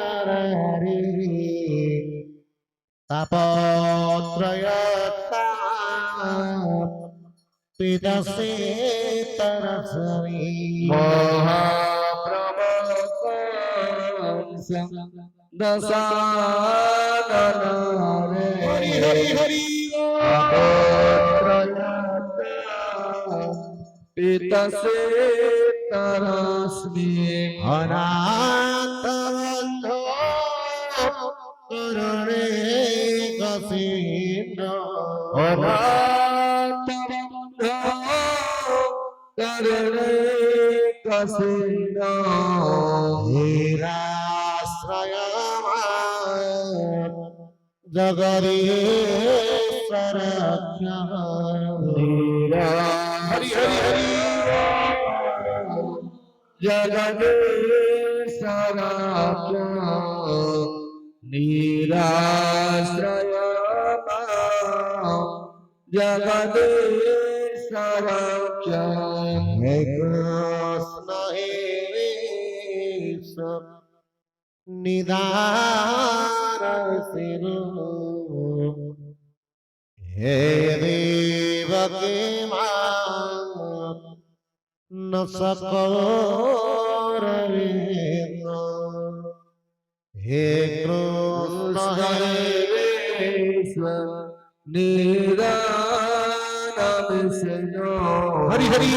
Asarari tapotrayata pidase tarasami Mahaprabhakam dasananare Hari Hari Hari tapotrayata pitase tarasmi Anatavandho Karare Kasina Anatavandho Karare Kasina Hirasrayama Jagadishwarakya Hari Hari Hari Jagadishwarakya Nirasrayama Jagadishwarakya He Krishna He Vishnu Nidara Siru He Devaki Ma Nasakoravina He Krishna He Vishnu Niranamishno Hari Hari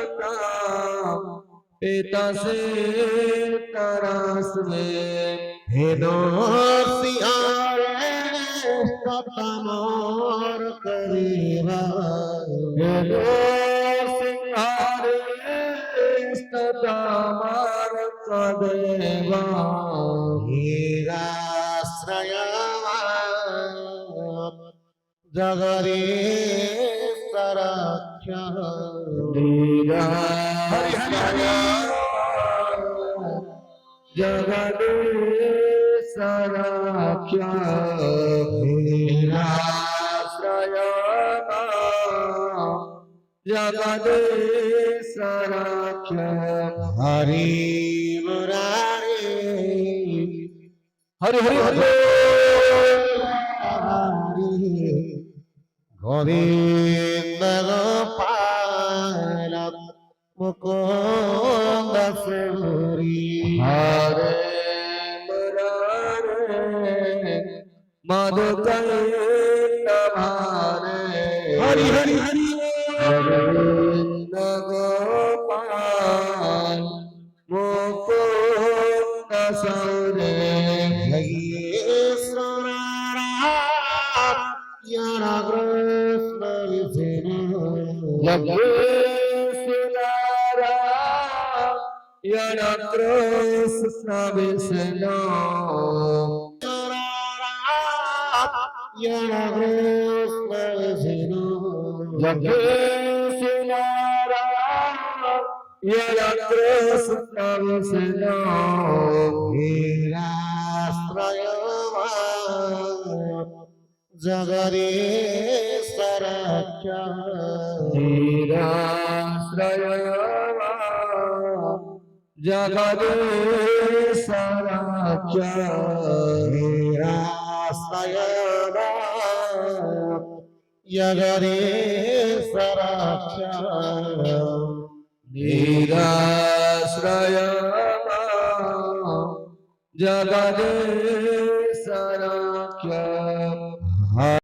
Apotrayatam Pitase Tarasme He Dosihare Satamar Kariva He Dosihare Statamar Kadeva Hirasrayama Jagadishwarakya Hari Hari Hari Jagadishwarakya Hirasrayama Jagadishwarakya Hari Murari Hari Hari Hari Govinda Gopala Mukunda Suri Hare Murare Madhukanda Hare Hari Hari Hari Govinda Gopal Mukunda Sure Yeswarara Yana Krishna Vishnu Yagyesunara Yana Krishna Vishnu Yana Krishna Vishnu Yagyesunara Yana Krishna Vishnu Hirasrayama Jagadishwarakya Nirasrayama Jagadishwarakya Hirasrayama Jagadishwarakya Nirasrayama Jagadishwarakya